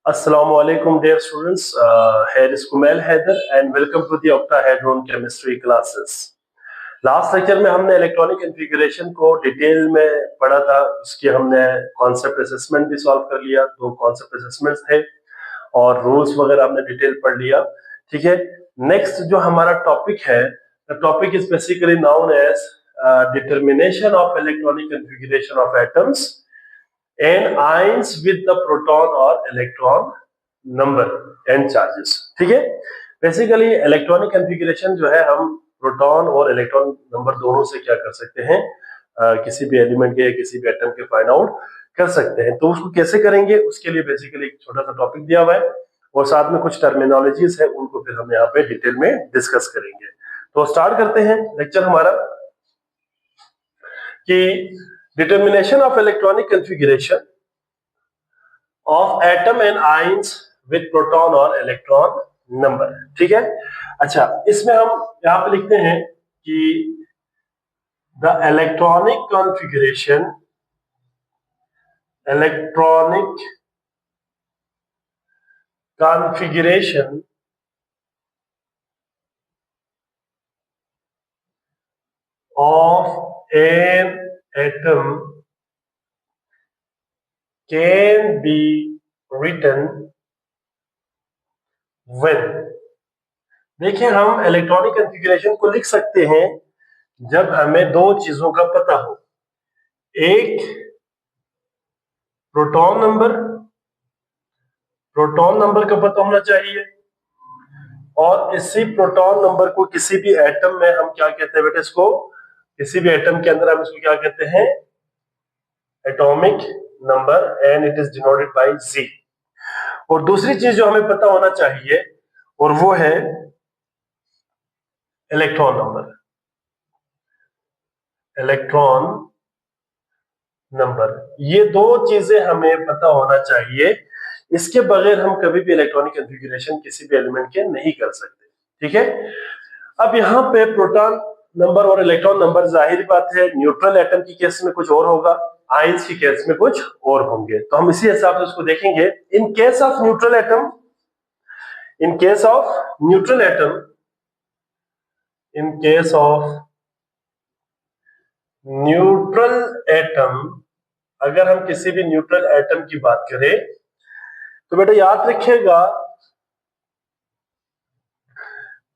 Assalamu alaikum dear students. Here is Kumail Haider and welcome to the octahedron chemistry classes. Last lecture में हमने electronic configuration को detail में पढ़ा था। उसकी हमने कॉन्सेप्ट असेसमेंट भी सॉल्व कर लिया। दो कॉन्सेप्ट असेसमेंट्स थे और रूल्स वगैरह हमने डिटेल पढ़ लिया। ठीक है, नेक्स्ट जो हमारा टॉपिक है, the topic is basically known as determination of electronic configuration of atoms and ions with the proton or electron number and charges। ठीक है, बेसिकली इलेक्ट्रॉनिक कॉन्फ़िगरेशन जो है हम प्रोटॉन और इलेक्ट्रॉन नंबर दोनों से क्या कर सकते हैं, किसी भी एलिमेंट के या किसी भी एटम के फाइंड आउट कर सकते हैं। तो उसको कैसे करेंगे, उसके लिए बेसिकली एक छोटा सा टॉपिक दिया हुआ है और साथ में कुछ टर्मिनोलॉजीज है, उनको फिर हम यहाँ पे डिटेल में डिस्कस करेंगे। तो स्टार्ट करते हैं लेक्चर हमारा कि determination of electronic configuration of atom and ions with proton or electron number। ठीक है, अच्छा इसमें हम यहां पे लिखते हैं कि the electronic configuration of an atom can be written when। देखिए, हम इलेक्ट्रॉनिक कॉन्फ़िगरेशन को लिख सकते हैं जब हमें दो चीजों का पता हो। एक प्रोटॉन नंबर का पता होना चाहिए और इसी प्रोटॉन नंबर को किसी भी एटम में हम क्या कहते हैं बेटा, इसको किसी भी एटम के अंदर हम इसको क्या कहते हैं, atomic number, and it is denoted by Z। और दूसरी चीज जो हमें पता होना चाहिए और वो है इलेक्ट्रॉन नंबर। ये दो चीजें हमें पता होना चाहिए, इसके बगैर हम कभी भी इलेक्ट्रॉनिक कॉन्फ़िगरेशन किसी भी एलिमेंट के नहीं कर सकते। ठीक है, अब यहाँ पे प्रोटॉन नंबर और इलेक्ट्रॉन नंबर जाहिर बात है न्यूट्रल एटम की केस में कुछ और होगा, आयंस की केस में कुछ और होंगे। तो हम इसी हिसाब से उसको देखेंगे। इन केस ऑफ न्यूट्रल एटम अगर हम किसी भी न्यूट्रल एटम की बात करें तो बेटा याद रखिएगा,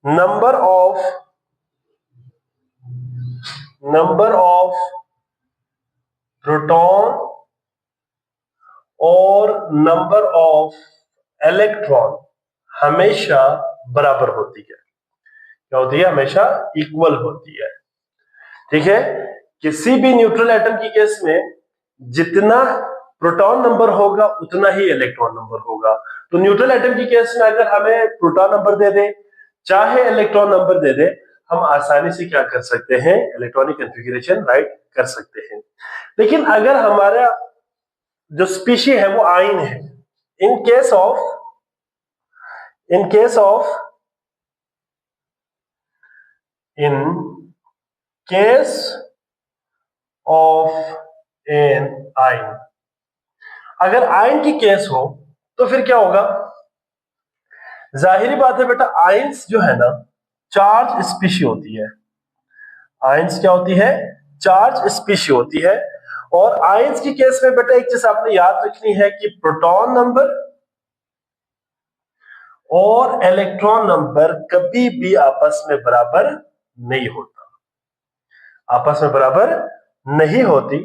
नंबर ऑफ प्रोटॉन और नंबर ऑफ इलेक्ट्रॉन हमेशा बराबर होती है। क्या होती है? हमेशा इक्वल होती है। ठीक है, किसी भी न्यूट्रल एटम की केस में जितना प्रोटॉन नंबर होगा उतना ही इलेक्ट्रॉन नंबर होगा। तो न्यूट्रल एटम की केस में अगर हमें प्रोटॉन नंबर दे दे चाहे इलेक्ट्रॉन नंबर दे दे, हम आसानी से क्या कर सकते हैं, इलेक्ट्रॉनिक कॉन्फ़िगरेशन राइट कर सकते हैं। लेकिन अगर हमारा जो स्पीशी है वो आयन है, in case of an ion, अगर आयन की केस हो तो फिर क्या होगा, जाहिर बात है बेटा आयंस जो है ना चार्ज स्पीशी होती है। आयंस क्या होती है? चार्ज स्पीशी होती है। और आयंस की केस में बेटा एक चीज आपने याद रखनी है कि प्रोटॉन नंबर और इलेक्ट्रॉन नंबर कभी भी आपस में बराबर नहीं होती।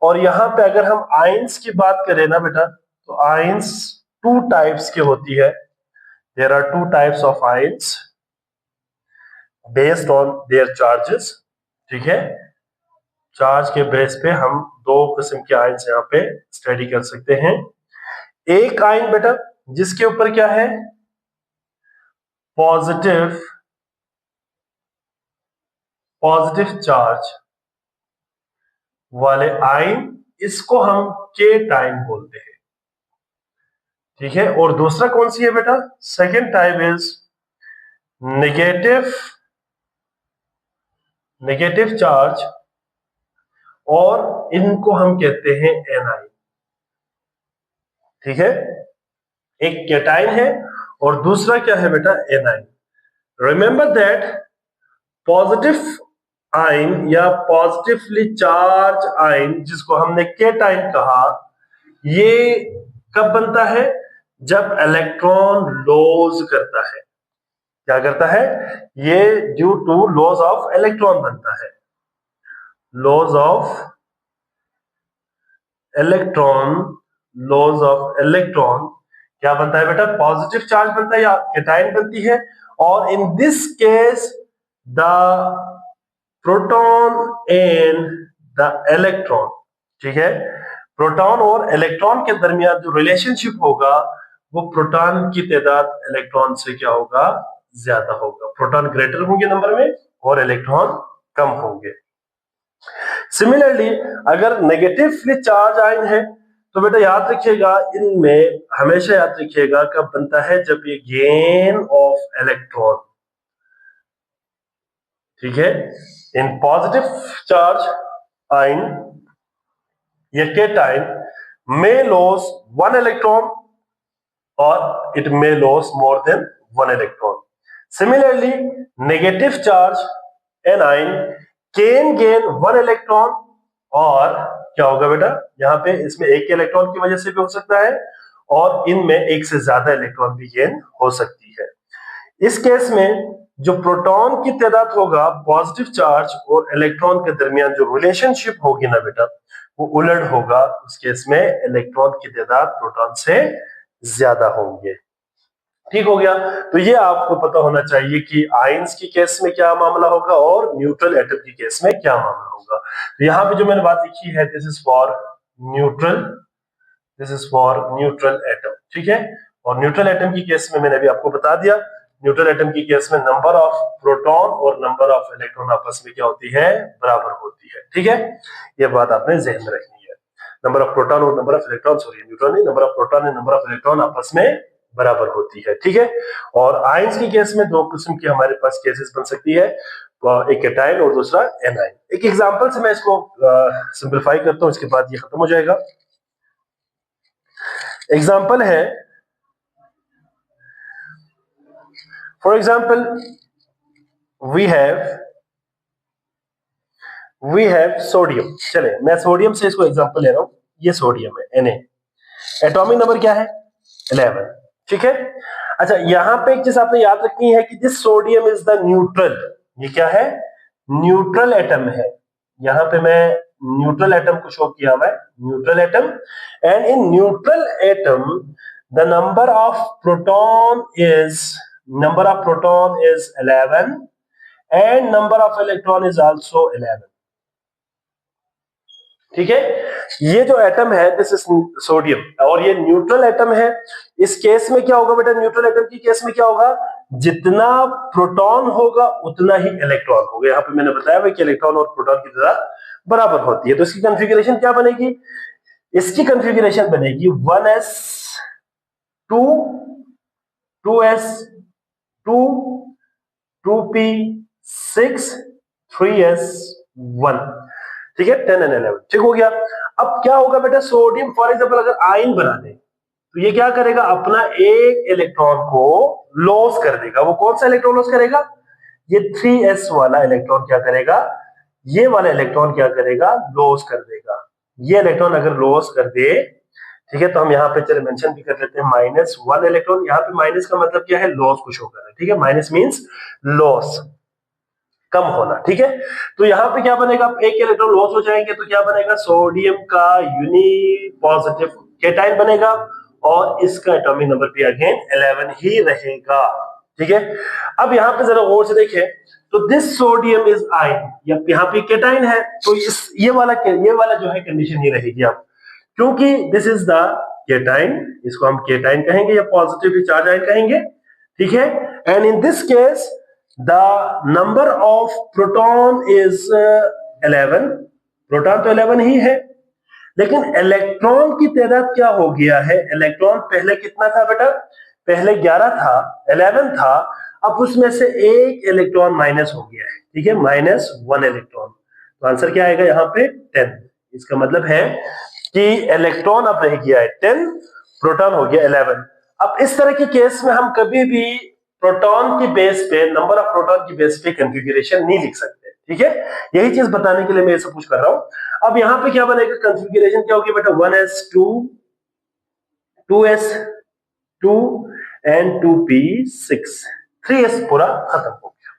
और यहां पे अगर हम आयंस की बात करें ना बेटा, तो आयंस टू टाइप्स की होती है। There are two types of ions based on their charges. ठीक है, चार्ज के बेस पे हम दो किस्म के आयंस यहाँ पे स्टडी कर सकते हैं। एक आयन बेटा जिसके ऊपर क्या है, पॉजिटिव चार्ज वाले आयन, इसको हम के टाइम बोलते हैं। ठीक है, और दूसरा कौन सी है बेटा, second type is negative charge, और इनको हम कहते हैं एनाइन। ठीक है, एक कैटाइन है और दूसरा क्या है बेटा, A9. Remember that positive ion या पॉजिटिवली चार्ज आयन, जिसको हमने कैटाइन कहा, ये कब बनता है, जब इलेक्ट्रॉन लॉस करता है। क्या करता है, ये due to loss of electron बनता है, loss of electron, loss of electron क्या बनता है बेटा, पॉजिटिव चार्ज बनता है या कैटाइन बनती है। और in this case the proton and the electron, ठीक है, प्रोटॉन और इलेक्ट्रॉन के दरमियान जो रिलेशनशिप होगा वो प्रोटॉन की तादाद इलेक्ट्रॉन से क्या होगा, ज्यादा होगा। प्रोटॉन ग्रेटर होंगे नंबर में और इलेक्ट्रॉन कम होंगे। सिमिलरली अगर नेगेटिवली चार्ज आयन है तो बेटा याद रखिएगा, इनमें हमेशा याद रखिएगा कब बनता है, जब ये गेन ऑफ इलेक्ट्रॉन, ठीक है, इन पॉजिटिव चार्ज आयन या cation may lose one electron or it may lose more than one electron. Similarly, negative charge anion can gain one electron, और क्या होगा बेटा, यहाँ पे इसमें एक इलेक्ट्रॉन की वजह से भी हो सकता है और इनमें एक से ज्यादा इलेक्ट्रॉन भी गेन हो सकती है। इस केस में जो प्रोटॉन की तादाद होगा पॉजिटिव चार्ज और इलेक्ट्रॉन के दरमियान जो रिलेशनशिप होगी ना बेटा, वो उलट होगा। उस केस में इलेक्ट्रॉन की तादाद प्रोटॉन से ज्यादा होंगे। ठीक हो गया। तो ये आपको पता होना चाहिए कि आयंस की केस में क्या मामला होगा और न्यूट्रल एटम की केस में क्या मामला होगा। तो यहाँ पे जो मैंने बात लिखी है, this is for neutral, this is for neutral atom, ठीक है। और न्यूट्रल एटम की केस में मैंने अभी आपको बता दिया, न्यूट्रल एटम की केस में नंबर ऑफ प्रोटॉन और नंबर ऑफ इलेक्ट्रॉन आपस में क्या होती है, बराबर होती है, ठीक है। ये बात आपने ध्यान में रखनी है। नंबर ऑफ प्रोटॉन और number of electron, sorry neutron नहीं, number of proton and number of electron आपस में बराबर होती है, ठीक है। और आयंस की केस में दो किस्म की हमारे पास केसेस बन सकती है, एक कैटायन और दूसरा एनायन। एक एग्जांपल से मैं इसको सिंपलीफाई करता हूं, इसके बाद ये खत्म हो जाएगा। एग्जांपल है, for example we have sodium. चले मैं सोडियम से इसको एग्जांपल ले रहा हूं, ये सोडियम है Na, एटॉमिक नंबर क्या है 11, ठीक है। अच्छा यहां पे एक चीज आपने याद रखनी है कि this sodium is the neutral, ये क्या है, न्यूट्रल एटम है। यहां पे मैं न्यूट्रल एटम को शो किया हुआ है, neutral atom. And in neutral atom the number of proton is 11 and number of electron is also 11, ठीक है। ये जो एटम है दिस इज सोडियम और ये न्यूट्रल एटम है। इस केस में क्या होगा बेटा, न्यूट्रल एटम की केस में क्या होगा, जितना प्रोटॉन होगा उतना ही इलेक्ट्रॉन होगा। यहाँ पे मैंने बताया कि इलेक्ट्रॉन और प्रोटॉन की तादाद बराबर होती है। तो इसकी कॉन्फ़िगरेशन क्या बनेगी, इसकी कॉन्फ़िगरेशन बनेगी 1s2 2s2 2p6 3s1, ठीक है, 10 and 11, ठीक हो गया। अब क्या होगा बेटा, सोडियम फॉर एग्जांपल अगर आयन बना दे तो ये क्या करेगा, अपना एक इलेक्ट्रॉन को लॉस कर देगा। वो कौन सा इलेक्ट्रॉन लॉस करेगा, ये 3s वाला इलेक्ट्रॉन क्या करेगा, ये वाला इलेक्ट्रॉन क्या करेगा, लॉस कर देगा। ये इलेक्ट्रॉन अगर लॉस कर दे, ठीक है, तो हम यहाँ पे चले मेंशन भी कर लेते हैं -1 इलेक्ट्रॉन। यहाँ पे माइनस का मतलब क्या है, लॉस को शो कर रहा है, ठीक है, माइनस मींस लॉस, कम होना, ठीक है। तो यहाँ पे क्या बनेगा, एक इलेक्ट्रॉन लॉस हो जाएंगे तो क्या बनेगा, सोडियम का यूनिपॉजिटिव कैटायन बनेगा और इसका एटॉमिक नंबर भी अगेन 11 ही रहेगा, ठीक है। अब यहाँ पे जरा गौर से देखें तो दिस सोडियम इज आयन, यहाँ पे कैटायन है तो ये वाला जो है कंडीशन नहीं रहेगी अब, क्योंकि दिस इज द कैटायन, इसको हम कैटायन कहेंगे या पॉजिटिवली चार्ज आयन कहेंगे, ठीक है। And in this case the number of proton is 11, proton तो 11 ही है, लेकिन इलेक्ट्रॉन की तादाद क्या हो गया है, इलेक्ट्रॉन पहले कितना था बेटा, पहले 11 था, 11 था, अब उसमें से एक इलेक्ट्रॉन माइनस हो गया है, ठीक है, -1 इलेक्ट्रॉन। तो आंसर क्या आएगा यहाँ पे 10। इसका मतलब है कि इलेक्ट्रॉन अब रह गया है 10, प्रोटॉन हो गया 11। अब इस तरह के केस में हम कभी भी प्रोटॉन की बेस पे, नंबर ऑफ प्रोटॉन की बेस पे कॉन्फ़िगरेशन नहीं लिख सकते, ठीक है। यही चीज बताने के लिए मैं ये सब कुछ कर रहा हूं। अब यहां पे क्या बनेगा, कॉन्फ़िगरेशन क्या होगी बेटा, 1s2, 2s2 and 2p6, 3s पूरा खत्म हो गया।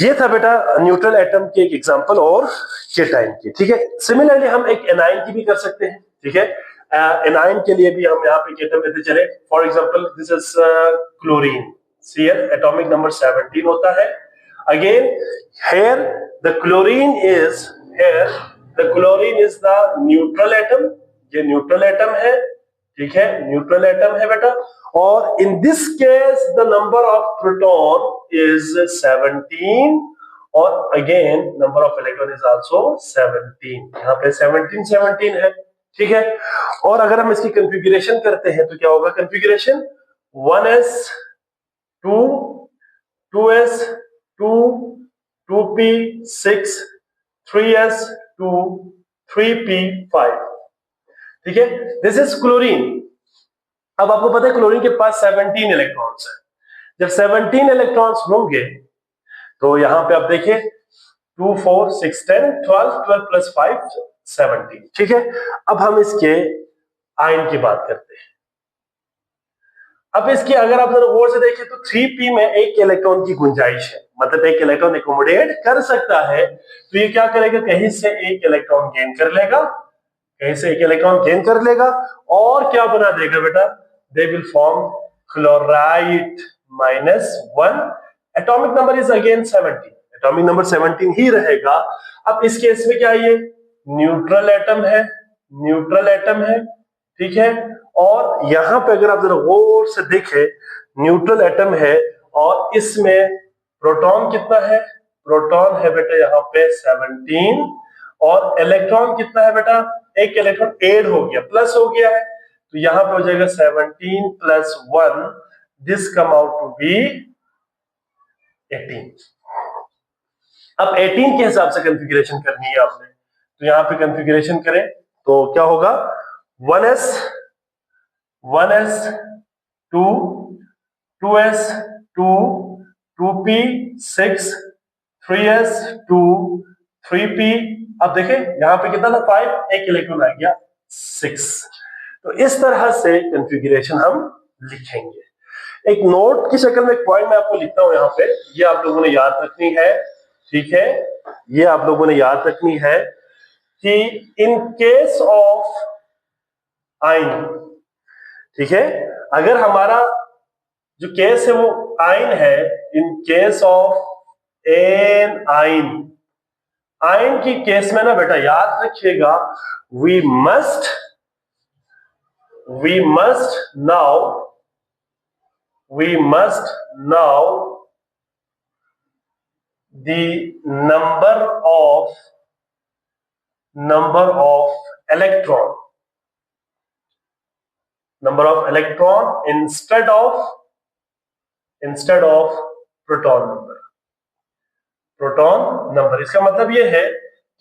ये था बेटा न्यूट्रल एटम के एक एग्जांपल और केटाइन की, ठीक है। सिमिलरली हम एक एनाइन की भी कर सकते हैं, ठीक है। एनाइन के लिए भी हम यहाँ पे केटन लेते चले। For example this is chlorine, Cl atomic number 17 होता है। Again here the chlorine is here the chlorine is the neutral atom, ये न्यूट्रल एटम है, ठीक है, न्यूट्रल एटम है बेटा। और in this case the number of proton is 17 और again number of electron is also 17, यहाँ पे 17 है, ठीक है। और अगर हम इसकी कॉन्फ़िगरेशन करते हैं तो क्या होगा, configuration 1s2, 2s2, 2p6, 3s2, 3p5, ठीक है। This is chlorine. अब आपको पता है क्लोरीन के पास 17 इलेक्ट्रॉन्स है। जब 17 इलेक्ट्रॉन्स होंगे तो यहां पे आप देखिए 2, 4, 6, 10, 12, 12 प्लस 5, 17, ठीक है। अब हम इसके आयन की बात करते हैं। अब इसकी अगर आप गौर से देखें तो 3p में एक इलेक्ट्रॉन की गुंजाइश है, मतलब एक इलेक्ट्रॉन एकोमोडेट कर सकता है। तो ये क्या करेगा, कहीं से एक इलेक्ट्रॉन गेन कर लेगा, कहीं से एक इलेक्ट्रॉन गेन कर लेगा और क्या बना देगा बेटा, they will form chloride -1। Atomic number is again 17, atomic number 17 ही रहेगा। अब इस केस में क्या, ये न्यूट्रल एटम है, न्यूट्रल एटम है, ठीक है। और यहां पे अगर आप जरा गौर से देखें, न्यूट्रल एटम है और इसमें प्रोटॉन कितना है, प्रोटॉन है बेटा यहाँ पे 17 और इलेक्ट्रॉन कितना है बेटा, एक इलेक्ट्रॉन ऐड हो गया, प्लस हो गया है, तो यहां पे हो जाएगा 17 plus 1, this come out to be 18। अब 18 के हिसाब से कॉन्फ़िगरेशन करनी है आपने, तो यहां पे कॉन्फ़िगरेशन करें तो क्या होगा, 1s 2, 2s2, 2p6, 3s2, 3p। अब देखें यहां पे कितना था 5, एक इलेक्ट्रॉन आ गया 6। तो इस तरह से कॉन्फ़िगरेशन हम लिखेंगे। एक नोट की शक्ल में एक पॉइंट मैं आपको लिखता हूं यहाँ पे, ये आप लोगों ने याद रखनी है, ठीक है। ये आप लोगों ने याद रखनी है कि इन केस ऑफ आयन, ठीक है, अगर हमारा जो केस है वो आयन है, in case of an ion, ion की केस में ना बेटा याद रखिएगा, we must know the number of electron instead of proton number. इसका मतलब ये है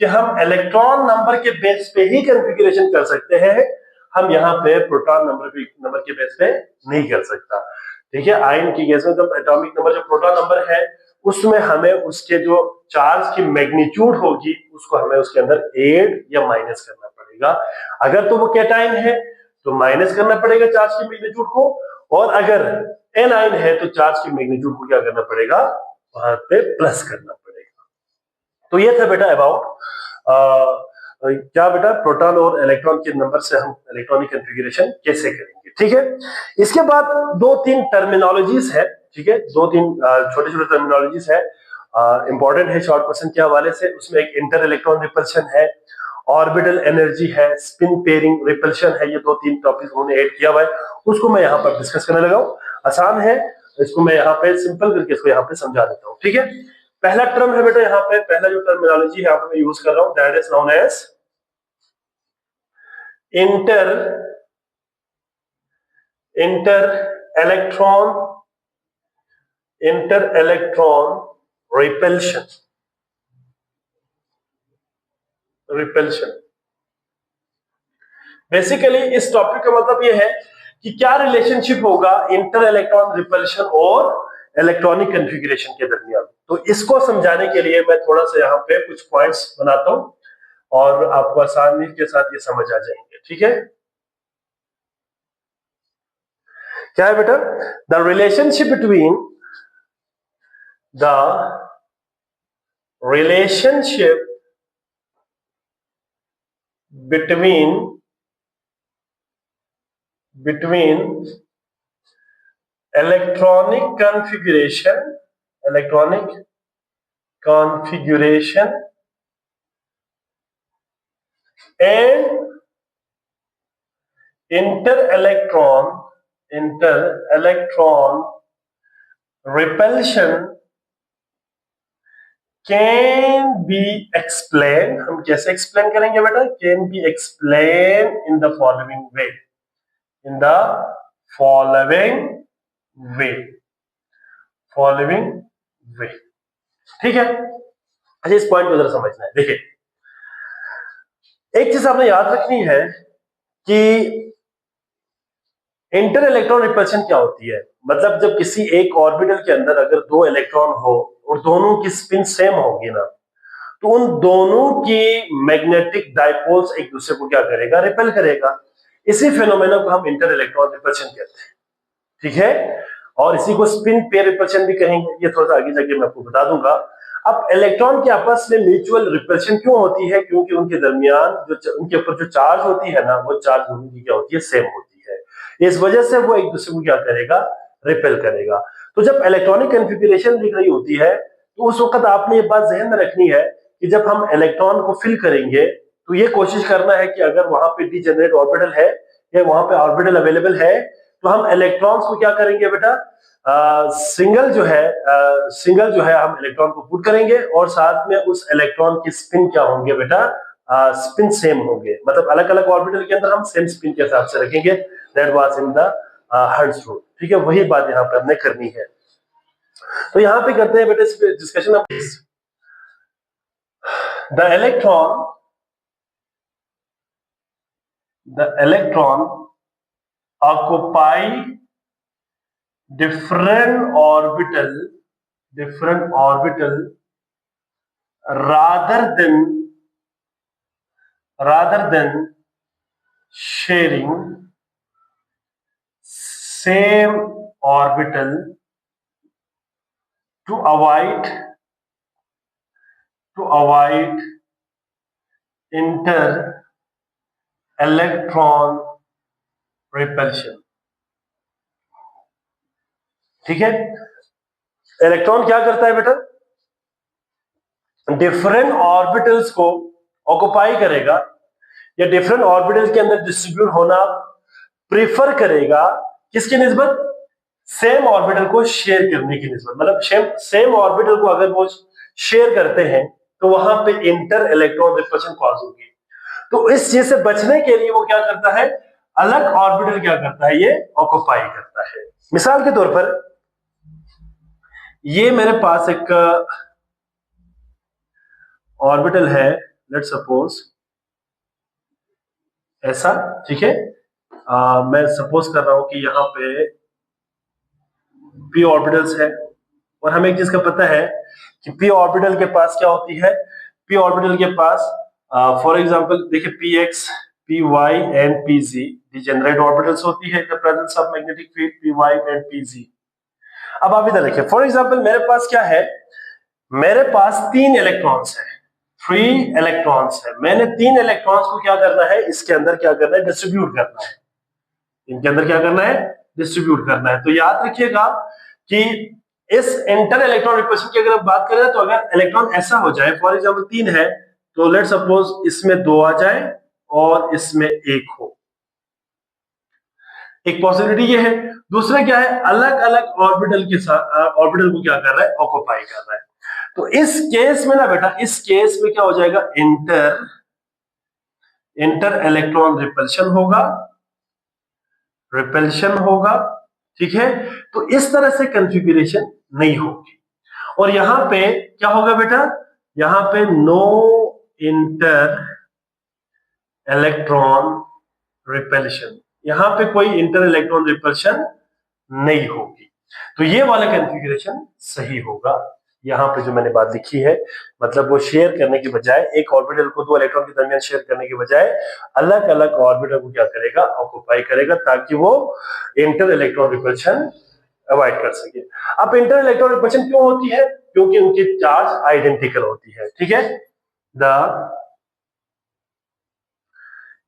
कि हम इलेक्ट्रॉन नंबर के बेस पे ही कॉन्फ़िगरेशन कर सकते हैं, हम यहाँ पे प्रोटॉन नंबर के बेस पे नहीं कर सकता, ठीक है। आयन की केस में जब एटॉमिक नंबर, जो प्रोटॉन नंबर है उसमें हमें उसके जो चार्ज की मैग्नीट्यूड होगी उसको हमें उसके अंदर ऐड या माइनस करना पड़ेगा। अगर तो वो कैटायन है तो माइनस करना पड़ेगा चार्ज की मैग्नीट्यूड को, और अगर एनायन है तो चार्ज की मैग्नीट्यूड को क्या करना पड़ेगा, वहां पे प्लस करना पड़ेगा। तो ये था बेटा अबाउट क्या बेटा, प्रोटॉन और इलेक्ट्रॉन के नंबर से हम इलेक्ट्रॉनिक कॉन्फ़िगरेशन कैसे करेंगे, ठीक है। इसके बाद 2-3 टर्मिनोलॉजीज है, ठीक है, 2-3 छोटे छोटे टर्मिनोलॉजीज है, इंपॉर्टेंट है शॉर्ट क्वेश्चन के हवाले से। उसमें एक इंटर इलेक्ट्रॉन रिपल्शन है, ऑर्बिटल एनर्जी है, स्पिन पेयरिंग रिपल्शन है, ये 2-3 टॉपिक उन्होंने ऐड किया हुआ है, उसको मैं यहाँ पर डिस्कस करने लगा हूँ। आसान है, इसको मैं यहाँ पे सिंपल करके इसको यहाँ पे समझा देता हूँ, ठीक है। पहला टर्म है बेटा यहाँ पे, पहला जो टर्मिनोलॉजी है यहाँ पे मैं यूज कर रहा हूँ, that is known as inter electron repulsion. Basically इस टॉपिक का मतलब ये है कि क्या रिलेशनशिप होगा इंटर इलेक्ट्रॉन रिपल्शन और इलेक्ट्रॉनिक कॉन्फ़िगरेशन के दरमियान। तो इसको समझाने के लिए मैं थोड़ा सा यहाँ पे कुछ पॉइंट्स बनाता हूं और आपको आसानी के साथ ये समझ आ जाएंगे। ठीक है, क्या है बेटा? The relationship between the relationship between electronic configuration and inter-electron repulsion can be explained। हम कैसे एक्सप्लेन करेंगे बेटा? can be explained in the following way, following way। ठीक है, अच्छा इस पॉइंट को जरा समझना है। देखिए, एक चीज आपने याद रखनी है कि इंटर इलेक्ट्रॉन रिपल्शन क्या होती है। मतलब जब किसी एक ऑर्बिटल के अंदर अगर दो इलेक्ट्रॉन हो और दोनों की स्पिन सेम होगी ना, तो उन दोनों की मैग्नेटिक डायपोल्स एक दूसरे को क्या करेगा? रिपेल करेगा। इसी फेनोमेना को हम इंटर इलेक्ट्रॉन रिपल्शन कहते हैं। ठीक है, और इसी को स्पिन पेयर रिपल्शन भी कहेंगे। ये थोड़ा सा आगे जाके मैं आपको बता दूंगा। अब इलेक्ट्रॉन के आपस में म्यूचुअल रिपल्शन क्यों होती है? क्योंकि उनके दरमियान जो उनके ऊपर जो चार्ज होती है ना, वो चार्ज दोनों की क्या होती है? सेम होती है। इस वजह से वो एक दूसरे को क्या करेगा? रिपेल करेगा। तो जब इलेक्ट्रॉनिक कॉन्फ़िगरेशन दिख रही होती है, तो उस वक्त आपने ये बात जहन में रखनी है कि जब हम इलेक्ट्रॉन को फिल करेंगे तो ये कोशिश करना है कि अगर वहां पे डिजेनरेट ऑर्बिटल है या वहां पे ऑर्बिटल अवेलेबल है, तो हम इलेक्ट्रॉन्स को क्या करेंगे बेटा? सिंगल जो है हम इलेक्ट्रॉन को पुट करेंगे और साथ में उस इलेक्ट्रॉन की स्पिन क्या होंगे बेटा? स्पिन सेम होंगे। मतलब अलग अलग ऑर्बिटल के अंदर हम सेम स्पिन के हिसाब से रखेंगे। That was in the hertz rule. ठीक है, वही बात यहाँ पे हमने करनी है। तो यहाँ पे करते हैं बेटा इस पे discussion. The electron occupy different orbital rather than sharing same orbital to avoid inter electron repulsion। ठीक है, इलेक्ट्रॉन क्या करता है बेटा? डिफरेंट ऑर्बिटल्स को ऑक्युपाई करेगा या डिफरेंट ऑर्बिटल के अंदर डिस्ट्रीब्यूट होना प्रेफर करेगा। किसकी निस्बत? सेम ऑर्बिटल को शेयर करने की निस्बत। मतलब सेम ऑर्बिटल को अगर वो शेयर करते हैं तो वहां पे इंटर इलेक्ट्रॉन रिपल्शन कॉज होगी। तो इस चीज से बचने के लिए वो क्या करता है? अलग ऑर्बिटल क्या करता है? ये ऑक्युपाई करता है। मिसाल के तौर पर ये मेरे पास एक ऑर्बिटल है, लेट सपोज ऐसा। ठीक है, मैं सपोज कर रहा हूं कि यहाँ पे p ऑर्बिटल्स है और हमें एक चीज का पता है कि p ऑर्बिटल के पास क्या होती है? p ऑर्बिटल के पास फॉर एग्जांपल देखिए px, py and pz degenerate orbitals होती है in the presence of magnetic field py and pz। अब आप इधर देखिए, फॉर एग्जांपल मेरे पास क्या है? मेरे पास 3 इलेक्ट्रॉन्स हैं, 3 इलेक्ट्रॉन्स है। मैंने 3 इलेक्ट्रॉन्स को क्या करना है? इसके अंदर क्या करना है? डिस्ट्रीब्यूट करना है। इनके अंदर क्या करना है? डिस्ट्रीब्यूट करना है। तो याद रखिएगा कि इस इंटर इलेक्ट्रॉन रिपल्शन की अगर बात करें तो अगर इलेक्ट्रॉन ऐसा हो जाए, फॉर एग्जांपल 3 है, तो लेट सपोज इसमें 2 आ जाए और इसमें 1 हो। एक पॉसिबिलिटी ये है। दूसरा क्या है? अलग अलग ऑर्बिटल के साथ ऑर्बिटल को क्या कर रहा है? ऑक्युपाई कर रहा है। तो इस केस में ना बेटा, इस केस में क्या हो जाएगा? इंटर इलेक्ट्रॉन रिपल्शन होगा। ठीक है, तो इस तरह से कॉन्फ़िगरेशन नहीं होगी। और यहां पे क्या होगा बेटा? यहां पे नो इंटर इलेक्ट्रॉन रिपल्शन। यहाँ पे कोई इंटर इलेक्ट्रॉन रिपल्शन नहीं होगी। तो ये वाला कॉन्फ़िगरेशन सही होगा। यहाँ पे जो मैंने बात लिखी है, मतलब वो शेयर करने के बजाय, एक ऑर्बिटल को दो इलेक्ट्रॉन के दरमियान शेयर करने के बजाय अलग अलग ऑर्बिटल को क्या करेगा, ऑक्युपाई करेगा, ताकि वो इंटर इलेक्ट्रॉन रिपल्शन अवॉइड कर सके। अब इंटर इलेक्ट्रॉन रिपल्शन क्यों होती है? क्योंकि उनकी चार्ज आइडेंटिकल होती है। ठीक है, the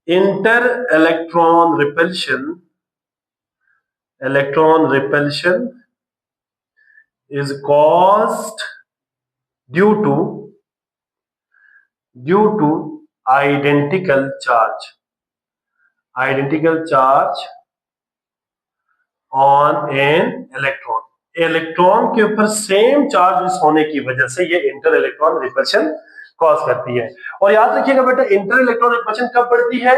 inter electron repulsion is caused due to identical charge on an electron। Electron के ऊपर सेम चार्ज होने की वजह से ये इंटर इलेक्ट्रॉन रिपल्शन कॉज करती है। और याद रखिएगा बेटा, इंटर इलेक्ट्रॉन रिपल्शन कब बढ़ती है?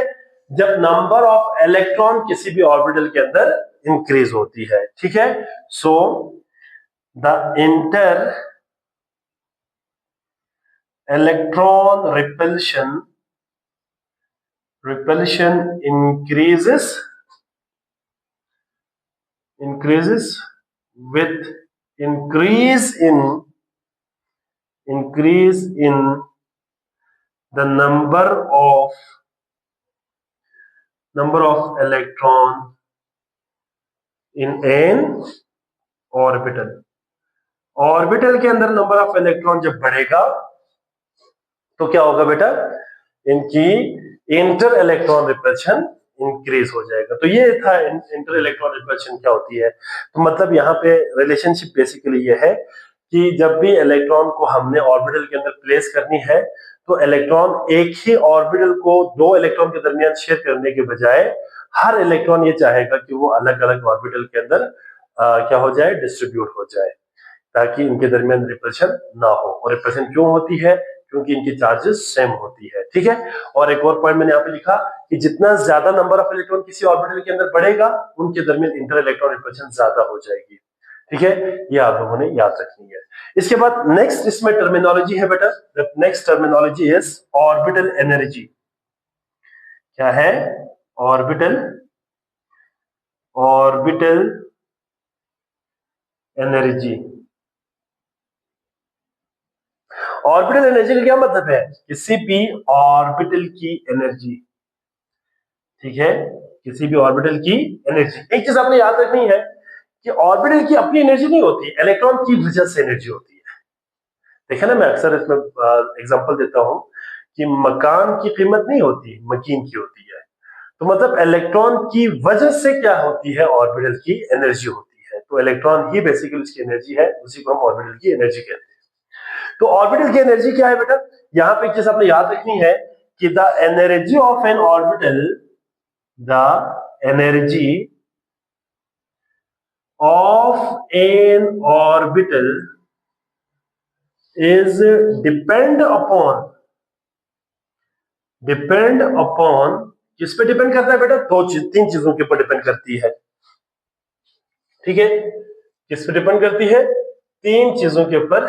जब नंबर ऑफ इलेक्ट्रॉन किसी भी ऑर्बिटल के अंदर इंक्रीज होती है। ठीक है, so the inter electron repulsion increases with increase in the number of electron in an orbital। Orbital के अंदर नंबर ऑफ इलेक्ट्रॉन जब बढ़ेगा तो क्या होगा बेटा, इनकी इंटर इलेक्ट्रॉन रिपल्शन इंक्रीज हो जाएगा। तो ये था इंटर इलेक्ट्रॉन रिपल्शन क्या होती है। तो मतलब यहाँ पे रिलेशनशिप बेसिकली ये है कि जब भी इलेक्ट्रॉन को हमने ऑर्बिटल के अंदर प्लेस करनी है, तो इलेक्ट्रॉन एक ही ऑर्बिटल को दो इलेक्ट्रॉन के दरमियान शेयर करने के बजाय हर इलेक्ट्रॉन ये चाहेगा कि वो अलग अलग ऑर्बिटल के अंदर क्या हो जाए, डिस्ट्रीब्यूट हो जाए, ताकि इनके दरमियान रिपल्शन ना हो। और रिपल्शन क्यों होती है? क्योंकि इनकी चार्जेस सेम होती है। ठीक है, और एक और पॉइंट मैंने यहाँ पे लिखा कि जितना ज्यादा नंबर ऑफ इलेक्ट्रॉन किसी ऑर्बिटल के अंदर बढ़ेगा, उनके दरमियान इंटर इलेक्ट्रॉन रिपल्शन ज्यादा हो जाएगी। ठीक है, ये आप लोगों ने याद रखनी है। इसके बाद नेक्स्ट इसमें टर्मिनोलॉजी है बेटा, next terminology is orbital energy. क्या है? Orbital energy. ऑर्बिटल एनर्जी का क्या मतलब है? किसी भी ऑर्बिटल की एनर्जी। ठीक है, किसी भी ऑर्बिटल की एनर्जी। एक चीज आपने याद रखनी है कि ऑर्बिटल की अपनी एनर्जी नहीं होती, इलेक्ट्रॉन की वजह से एनर्जी होती है। देखा ना, मैं अक्सर इसमें एग्जांपल देता हूं कि मकान की कीमत नहीं होती, मकीन की होती है। तो मतलब इलेक्ट्रॉन की वजह से क्या होती है, ऑर्बिटल की एनर्जी होती है। तो इलेक्ट्रॉन ही बेसिकली उसकी एनर्जी है, उसी को हम ऑर्बिटल की एनर्जी कहते हैं। तो ऑर्बिटल की एनर्जी क्या है बेटा? यहां पे एक चीज आपने याद रखनी है कि the energy of N orbital is depend upon किस पे डिपेंड करता है बेटा? तीन चीजों के ऊपर डिपेंड करती है। ठीक है, किस पे डिपेंड करती है? तीन चीजों के ऊपर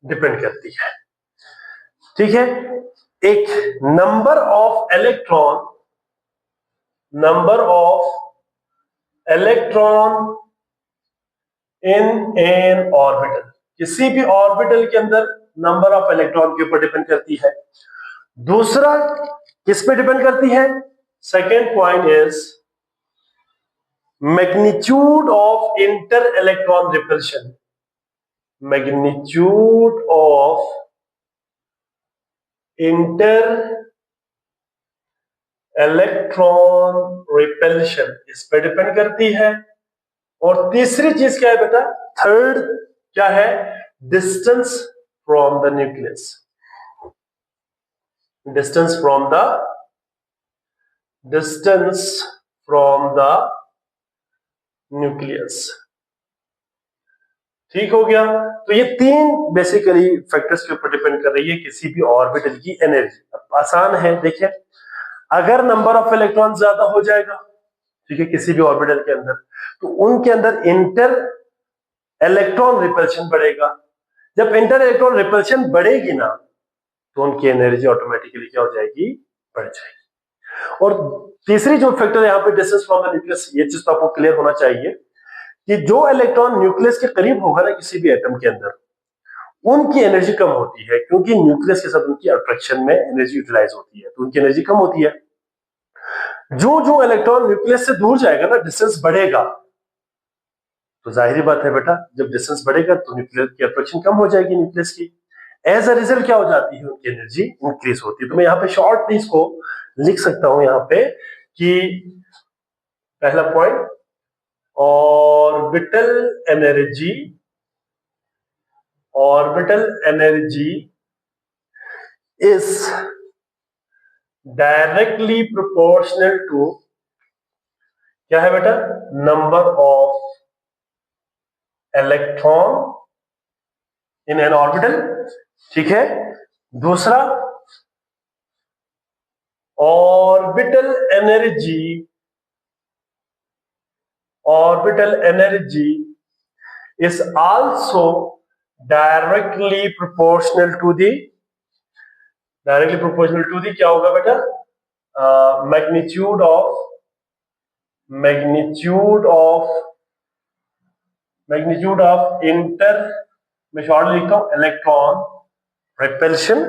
डिपेंड करती है। ठीक है, एक number of electron in an orbital. किसी भी ऑर्बिटल के अंदर नंबर ऑफ इलेक्ट्रॉन के ऊपर डिपेंड करती है। दूसरा किस पे डिपेंड करती है? Second point is magnitude of inter electron repulsion. Magnitude of inter electron repulsion इस पे डिपेंड करती है। और तीसरी चीज क्या है बेटा? थर्ड क्या है? Distance from the nucleus. Distance from the nucleus. ठीक हो गया। तो ये तीन बेसिकली फैक्टर्स के ऊपर डिपेंड कर रही है किसी भी ऑर्बिटल की एनर्जी। अब आसान है, देखिए, अगर नंबर ऑफ इलेक्ट्रॉन ज्यादा हो जाएगा, ठीक है, किसी भी ऑर्बिटल के अंदर, तो उनके अंदर इंटर इलेक्ट्रॉन रिपल्शन बढ़ेगा। जब इंटर इलेक्ट्रॉन रिपल्शन बढ़ेगी ना, तो उनकी एनर्जी ऑटोमेटिकली क्या हो जाएगी? बढ़ जाएगी। और तीसरी जो फैक्टर यहाँ पे डिस्टेंस फ्रॉम द न्यूक्लियस, ये चीज तो आपको क्लियर होना चाहिए कि जो इलेक्ट्रॉन न्यूक्लियस के करीब होगा ना किसी भी एटम के अंदर, उनकी एनर्जी कम होती है, क्योंकि न्यूक्लियस के साथ उनकी अट्रैक्शन में एनर्जी यूटिलाइज होती है, तो उनकी एनर्जी कम होती है। जो जो इलेक्ट्रॉन न्यूक्लियस से दूर जाएगा ना, डिस्टेंस बढ़ेगा, तो जाहिर बात है बेटा, जब डिस्टेंस बढ़ेगा तो न्यूक्लियस की अट्रैक्शन कम हो जाएगी न्यूक्लियस की। एज अ रिजल्ट क्या हो जाती है, उनकी एनर्जी इंक्रीज होती है। तो मैं यहाँ पे शॉर्ट इसको लिख सकता हूं यहाँ पे कि पहला point, orbital energy, orbital energy is directly proportional to, क्या है बेटा, number of electron in an orbital. ठीक है। दूसरा, orbital energy, orbital energy is also directly proportional to the, directly proportional to the क्या होगा बेटा, magnitude of, magnitude of, magnitude of inter, मैं शॉर्ट लिखता हूं, इलेक्ट्रॉन रिपल्शन,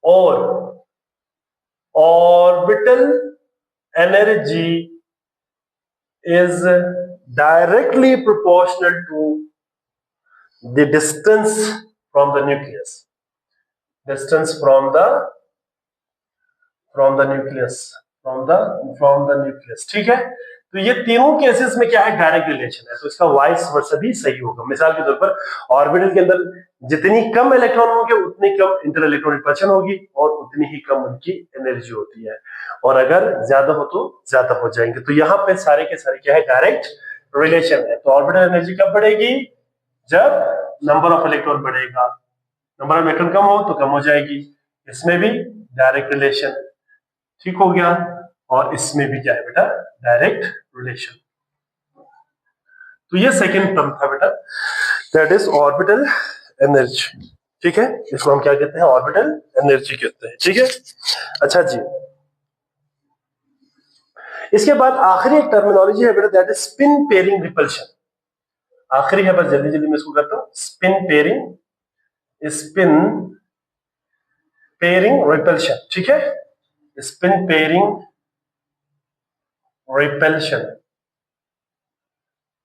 और orbital energy is directly proportional to the distance from the nucleus, distance from the nucleus, from the nucleus। ठीक है। तो ये तीनों केसेस में क्या है, डायरेक्ट रिलेशन है, तो इसका वाइस वर्सा भी सही होगा। मिसाल के तौर पर ऑर्बिटल के अंदर जितनी कम इलेक्ट्रॉन होंगे उतनी कम इंटर इलेक्ट्रॉन रिपल्शन होगी और उतनी ही कम उनकी एनर्जी होती है, और अगर ज्यादा हो तो ज्यादा हो जाएंगे। तो यहाँ पे सारे के सारे क्या है, डायरेक्ट रिलेशन है। तो ऑर्बिटल एनर्जी कब बढ़ेगी, जब नंबर ऑफ इलेक्ट्रॉन बढ़ेगा, नंबर ऑफ इलेक्ट्रॉन कम हो तो कम हो जाएगी। इसमें भी डायरेक्ट रिलेशन, ठीक हो गया। और इसमें भी क्या है बेटा, डायरेक्ट रिलेशन। तो ये सेकंड टर्म था बेटा, दैट इज ऑर्बिटल एनर्जी। ठीक है, इसको हम क्या कहते हैं, ऑर्बिटल एनर्जी कहते हैं। ठीक है। अच्छा जी, इसके बाद आखिरी एक टर्मिनोलॉजी है बेटा, that is spin pairing repulsion. आखिरी है, बस जल्दी जल्दी मैं इसको करता हूं, spin pairing, spin pairing repulsion. ठीक है, स्पिन पेयरिंग रिपल्शन,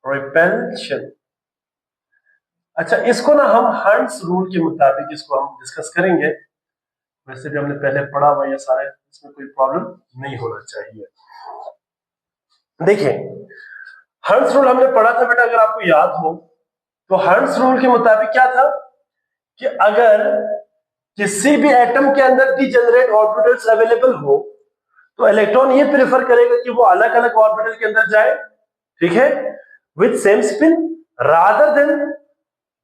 रिपल्शन। अच्छा, इसको ना हम हर्ट्ज रूल के मुताबिक इसको हम डिस्कस करेंगे। वैसे भी हमने पहले पढ़ा हुआ ये सारा, इसमें कोई प्रॉब्लम नहीं होना चाहिए। देखिए, हर्ट्ज रूल हमने पढ़ा था बेटा, अगर आपको याद हो तो हर्ट्ज रूल के मुताबिक क्या था कि अगर किसी भी एटम के अंदर डिजेनरेट ऑर्बिटल्स अवेलेबल हो तो इलेक्ट्रॉन ये प्रेफर करेगा कि वो अलग अलग ऑर्बिटल के अंदर जाए, ठीक है, with same spin rather than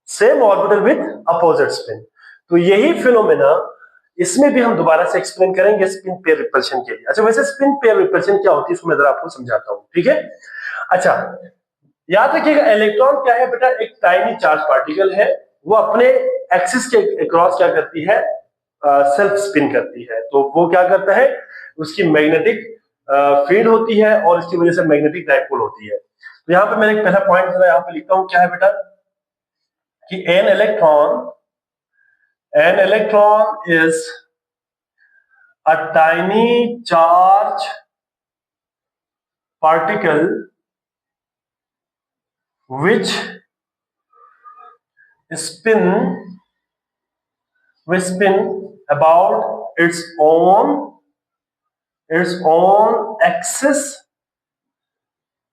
same orbital with opposite spin. तो यही फिनोमेना इसमें भी हम दोबारा से एक्सप्लेन करेंगे स्पिन पेयर रिपल्शन के लिए। अच्छा, वैसे स्पिन पेयर रिपल्शन क्या होती है इसको मैं जरा आपको समझाता हूं। ठीक है। अच्छा, याद रखिएगा, इलेक्ट्रॉन क्या है बेटा, एक टाइनी चार्ज पार्टिकल है, वो अपने एक्सिस के अक्रॉस क्या करती है, सेल्फ स्पिन करती है। तो वो क्या करता है, उसकी मैग्नेटिक फील्ड होती है और इसकी वजह से मैग्नेटिक डाइपोल होती है। तो यहाँ पे मैंने एक पहला पॉइंट जरा यहाँ पे लिखता हूँ, क्या है बेटा, कि an electron is a tiny charge particle which spin about its own axis,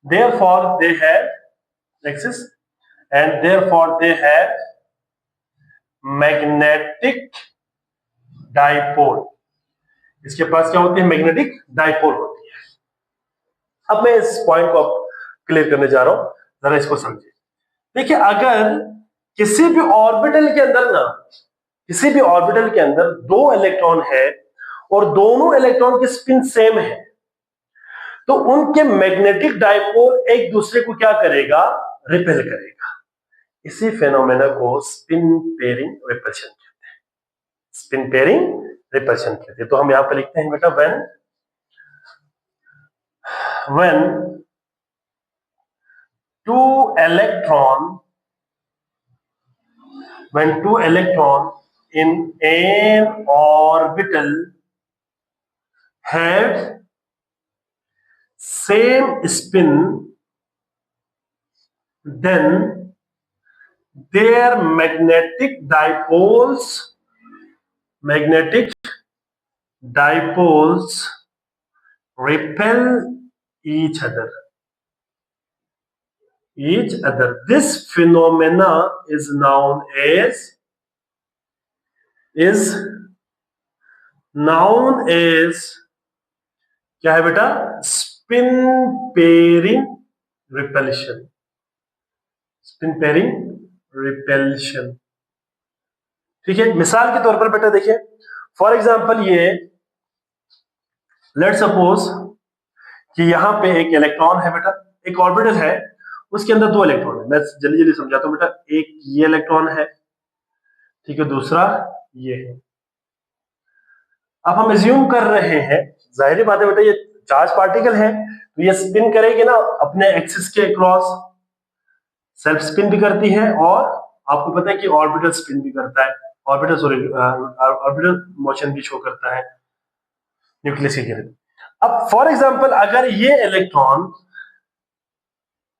therefore they have axis and therefore they have magnetic dipole। इसके पास क्या होती है, मैग्नेटिक डाइपोल होती है। अब मैं इस पॉइंट को क्लियर करने जा रहा हूं, जरा इसको समझिए। देखिए, अगर किसी भी ऑर्बिटल के अंदर ना, किसी भी ऑर्बिटल के अंदर दो इलेक्ट्रॉन है और दोनों इलेक्ट्रॉन की स्पिन सेम है, तो उनके मैग्नेटिक डाइपोल एक दूसरे को क्या करेगा, रिपेल करेगा। इसी फेनोमेना को स्पिन पेयरिंग रिपल्शन कहते हैं, स्पिन पेयरिंग रिपल्शन कहते हैं। तो हम यहां पर लिखते हैं बेटा, when when two electron in an orbital have same spin, then their magnetic dipoles repel each other. This phenomena is known as क्या है बेटा? Spin pairing repulsion. ठीक है, मिसाल के तौर पर बेटा देखिए, फॉर एग्जांपल ये लेट्स सपोज कि यहां पे एक इलेक्ट्रॉन है बेटा, एक ऑर्बिटल है, उसके अंदर दो इलेक्ट्रॉन है। मैं जल्दी जल्दी समझाता हूं बेटा। एक ये इलेक्ट्रॉन है, ठीक है, दूसरा ये है। अब हम एज्यूम कर रहे हैं, जाहिर बात है बेटा, ये चार्ज पार्टिकल है तो ये स्पिन करेगी ना अपने एक्सिस के क्रॉस, सेल्फ स्पिन भी करती है, और आपको पता है कि ऑर्बिटल स्पिन भी करता है, ऑर्बिटल मोशन भी शो करता है न्यूक्लियस के गिर्द। अब फॉर एग्जांपल अगर ये इलेक्ट्रॉन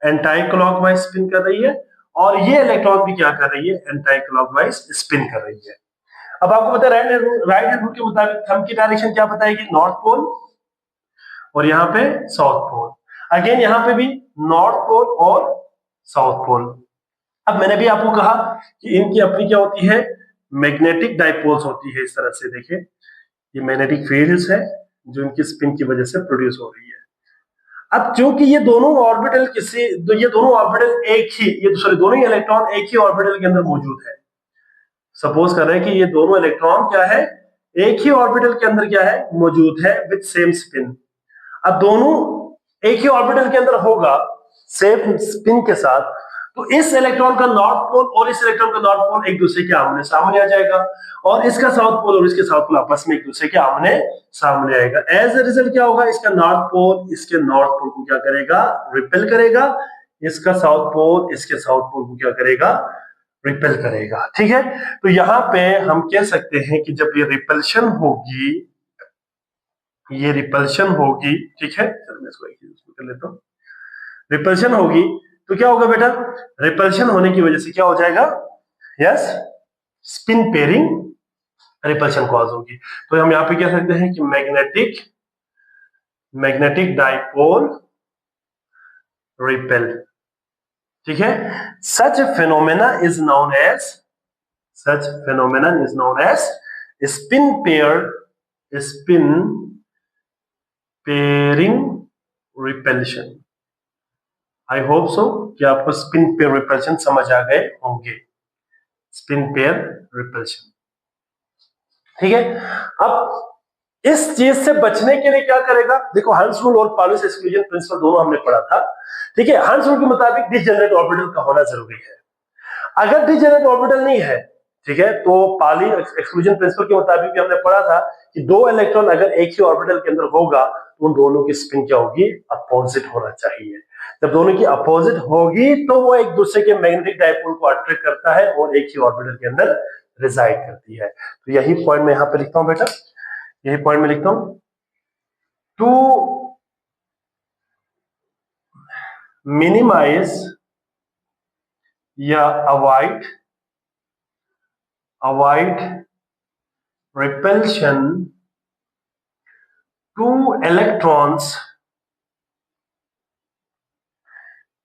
एंटी क्लॉकवाइज स्पिन कर रही है और ये इलेक्ट्रॉन भी क्या कर रही है? एंटी क्लॉकवाइज स्पिन कर रही है। अब आपको पता है राइट हैंड रूल के मुताबिक थंब की डायरेक्शन क्या बताएगी? नॉर्थ पोल, और यहाँ पे साउथ पोल। अगेन यहाँ पे भी नॉर्थ पोल और साउथ पोल। अब मैंने भी आपको कहा कि इनकी अपनी क्या होती है? मैग्नेटिक डाइपोल्स होती है। इस तरह से देखिए, ये मैग्नेटिक फील्ड्स है जो इनकी स्पिन की वजह से प्रोड्यूस हो रही है। अब क्योंकि ये दोनों ऑर्बिटल दोनों ही इलेक्ट्रॉन एक ही ऑर्बिटल के अंदर मौजूद है। सपोज कर रहे हैं कि ये दोनों इलेक्ट्रॉन क्या है? एक ही ऑर्बिटल के अंदर क्या है? मौजूद है विद सेम स्पिन। अब दोनों एक ही ऑर्बिटल के अंदर होगा सेम स्पिन के साथ, तो इस इलेक्ट्रॉन का नॉर्थ पोल और इस इलेक्ट्रॉन का नॉर्थ पोल एक दूसरे के आमने सामने आ जाएगा, और इसका साउथ पोल और इसके साउथ पोल आपस में एक दूसरे के आमने सामने आएगा। एज ए रिजल्ट क्या होगा? इसका नॉर्थ पोल इसके नॉर्थ पोल को क्या करेगा? रिपेल करेगा। इसका साउथ पोल इसके साउथ पोल को क्या करेगा? रिपेल करेगा। ठीक है, तो यहां पे हम कह सकते हैं कि जब ये रिपल्शन होगी, ठीक है, चलो मैं इसको एक चीज कर लेता हूं। रिपल्शन होगी तो क्या होगा बेटा? रिपल्शन होने की वजह से क्या हो जाएगा? Yes, spin pairing repulsion cause होगी। तो हम यहां पे कह सकते हैं कि मैग्नेटिक डाइपोल रिपेल। ठीक है, such phenomena is known as spin pairing repulsion. I hope so कि आपको स्पिन पेयर रिपल्शन समझ आ गए होंगे। स्पिन पेयर रिपल्शन, ठीक है। अब इस चीज से बचने के लिए क्या करेगा? देखो, हंस रूल और पाउलिस एक्सक्लूजन प्रिंसिपल दोनों हमने पढ़ा था। ठीक है, हंस रूल के मुताबिक डिसजेनरेट ऑर्बिटल का होना जरूरी है। अगर डिसजेनरेट ऑर्बिटल नहीं है, ठीक है, तो पाउली एक्सक्लूजन प्रिंसिपल के मुताबिक भी हमने पढ़ा था कि दो इलेक्ट्रॉन अगर एक ही ऑर्बिटल के अंदर होगा तो उन दोनों की स्पिन क्या होगी? अपोजिट होना चाहिए। जब दोनों की अपोजिट होगी तो वो एक दूसरे के मैग्नेटिक डाइपोल को अट्रैक्ट करता है और एक ही ऑर्बिटल के अंदर रिजाइड करती है। तो यही पॉइंट मैं यहां पे लिखता हूं बेटा, यही पॉइंट में लिखता हूं। टू मिनिमाइज या avoid repulsion, two electrons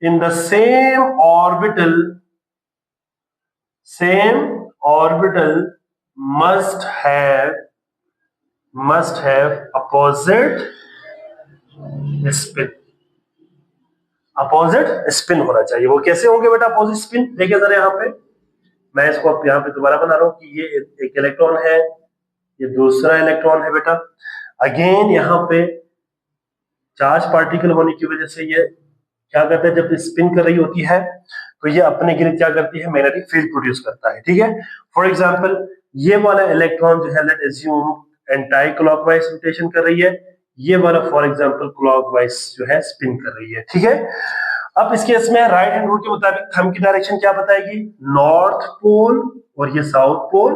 in the same orbital must have opposite spin होना चाहिए। वो कैसे होंगे बेटा अपोजिट स्पिन? देखिए जरा यहाँ पे, मैं इसको अब यहाँ पे दोबारा बना रहा हूं कि ये एक इलेक्ट्रॉन है, ये दूसरा इलेक्ट्रॉन है बेटा। अगेन यहाँ पे चार्ज पार्टिकल होने की वजह से ये क्या करता है? जब स्पिन कर रही होती है तो ये अपने गिर्द क्या करती है? मैग्नेटिक फील्ड प्रोड्यूस करता है। ठीक है, फॉर एग्जांपल ये वाला इलेक्ट्रॉन जो है, late assume anti clockwise rotation कर रही है, ये वाला फॉर एग्जांपल क्लॉकवाइज जो है स्पिन कर रही है, ठीक है। अब इस केस में राइट हैंड रूल के मुताबिक थंब की डायरेक्शन क्या बताएगी, नॉर्थ पोल और ये साउथ पोल।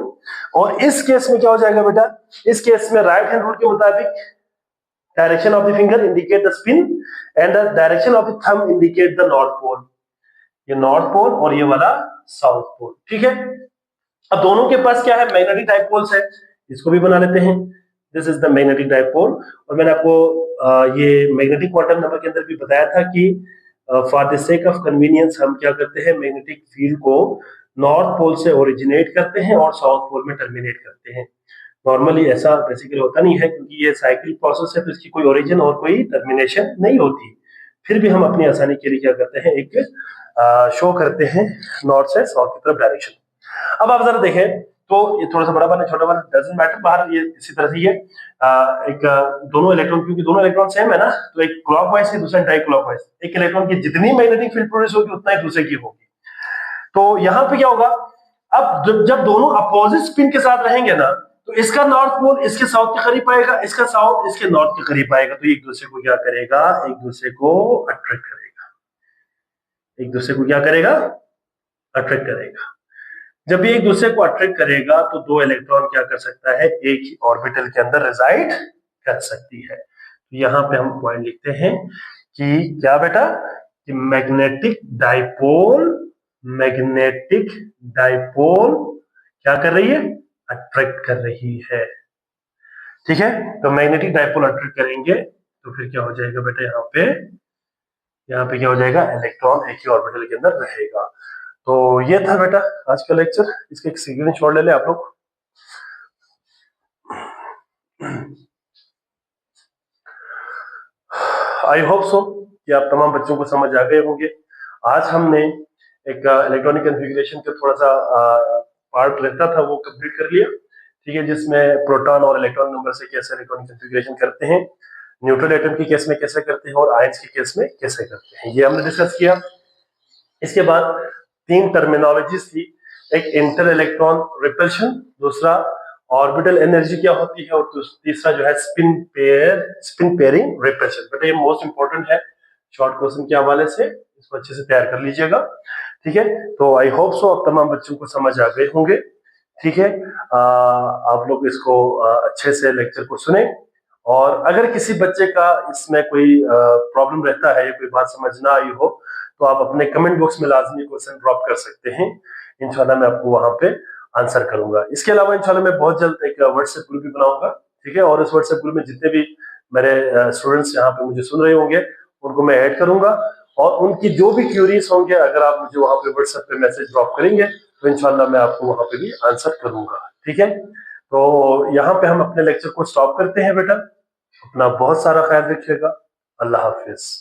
और इस केस में क्या हो जाएगा बेटा, इस केस में राइट हैंड रूल के मुताबिक direction of the finger indicate the spin and the direction of the thumb indicate the north pole. ये नॉर्थ पोल और ये वाला साउथ पोल, ठीक है। अब दोनों के पास क्या है, मैग्नेटिक डाइपोल्स है, इसको भी बना लेते हैं। This is the magnetic dipole. और मैंने आपको ये मैग्नेटिक क्वांटम नंबर के अंदर भी बताया था कि for the sake of convenience हम क्या करते हैं, मैग्नेटिक फील्ड को नॉर्थ पोल से ओरिजिनेट करते हैं और साउथ पोल में टर्मिनेट करते हैं। नॉर्मली ऐसा बेसिकली होता नहीं है, क्योंकि ये साइकिल प्रोसेस है, तो इसकी कोई ओरिजिन और कोई टर्मिनेशन नहीं होती। फिर भी हम अपनी आसानी के लिए क्या करते हैं, एक शो करते हैं नॉर्थ से साउथ की तरफ डायरेक्शन। अब आप जरा देखें, तो ये थोड़ा सा बड़ा बना छोटा बना डजंट मैटर, बाहर ये इसी तरह से ये दोनों इलेक्ट्रॉन, क्योंकि दोनों इलेक्ट्रॉन सेम है ना, तो एक क्लॉकवाइज है दूसरा एंटी क्लॉकवाइज। एक इलेक्ट्रॉन की जितनी मैग्नेटिक फील्ड प्रोड्यूस होगी उतना ही दूसरे की होगी। तो यहाँ पे क्या होगा, अब जब दोनों अपोजिट स्पिन के साथ रहेंगे ना, तो इसका नॉर्थ पोल इसके साउथ के करीब आएगा, इसका साउथ इसके नॉर्थ के करीब आएगा, तो एक दूसरे को क्या करेगा, एक दूसरे को अट्रैक्ट करेगा। एक दूसरे को क्या करेगा, अट्रैक्ट करेगा। जब भी एक दूसरे को अट्रैक्ट करेगा तो दो इलेक्ट्रॉन क्या कर सकता है, एक ही ऑर्बिटल के अंदर रिजाइड कर सकती है। तो यहाँ पे हम पॉइंट लिखते हैं कि क्या बेटा, कि मैग्नेटिक डाइपोल क्या कर रही है, अट्रैक्ट कर रही है, ठीक है। तो मैग्नेटिक डाइपोल अट्रैक्ट करेंगे तो फिर क्या हो जाएगा बेटा, यहाँ पे क्या हो जाएगा, इलेक्ट्रॉन एक ही ऑर्बिटल के अंदर रहेगा। तो ये था बेटा आज का लेक्चर, इसके एक स्क्रीनशॉट ले ले आप लोग। आई होप सो कि आप तमाम बच्चों को समझ आ गए होंगे। आज हमने एक इलेक्ट्रॉनिक कॉन्फ़िगरेशन का थोड़ा सा पार्ट रहता था वो कंप्लीट कर लिया, ठीक है, जिसमें प्रोटॉन और इलेक्ट्रॉन नंबर से कैसे इलेक्ट्रॉनिक कॉन्फ़िगरेशन करते हैं, न्यूट्रल एटम के केस में कैसे करते हैं और आयंस के केस में कैसे करते हैं, ये हमने डिस्कस किया। इसके बाद 3 टर्मिनोलॉजीज थी, एक इंटर इलेक्ट्रॉन रिपल्शन, दूसरा ऑर्बिटल एनर्जी क्या होती है, और तीसरा जो है स्पिन पेयरिंग रिपल्शन। बेटा ये मोस्ट इंपॉर्टेंट है शॉर्ट क्वेश्चन के हवाले से, इसको अच्छे से तैयार कर लीजिएगा, ठीक है। तो आई होप सो आप तमाम बच्चों को समझ आ गए होंगे, ठीक है। आप लोग इसको अच्छे से लेक्चर को सुने, और अगर किसी बच्चे का इसमें कोई प्रॉब्लम रहता है या कोई बात समझ ना आई हो, तो आप अपने कमेंट बॉक्स में लाजमी क्वेश्चन ड्रॉप कर सकते हैं, इंशाल्लाह मैं आपको वहां पे आंसर करूंगा। इसके अलावा इंशाल्लाह मैं बहुत जल्द एक व्हाट्सएप ग्रुप भी बनाऊंगा, ठीक है, और इस व्हाट्सएप ग्रुप में जितने भी मेरे स्टूडेंट्स यहाँ पे मुझे सुन रहे होंगे उनको मैं ऐड करूंगा, और उनकी जो भी क्यूरीज होंगे अगर आप मुझे वहां पे व्हाट्सएप पे मैसेज ड्रॉप करेंगे तो इंशाल्लाह मैं आपको वहां पे भी आंसर करूंगा, ठीक है। तो यहाँ पे हम अपने लेक्चर को स्टॉप करते हैं बेटा, अपना बहुत सारा ख्याल रखिएगा, अल्लाह हाफिज।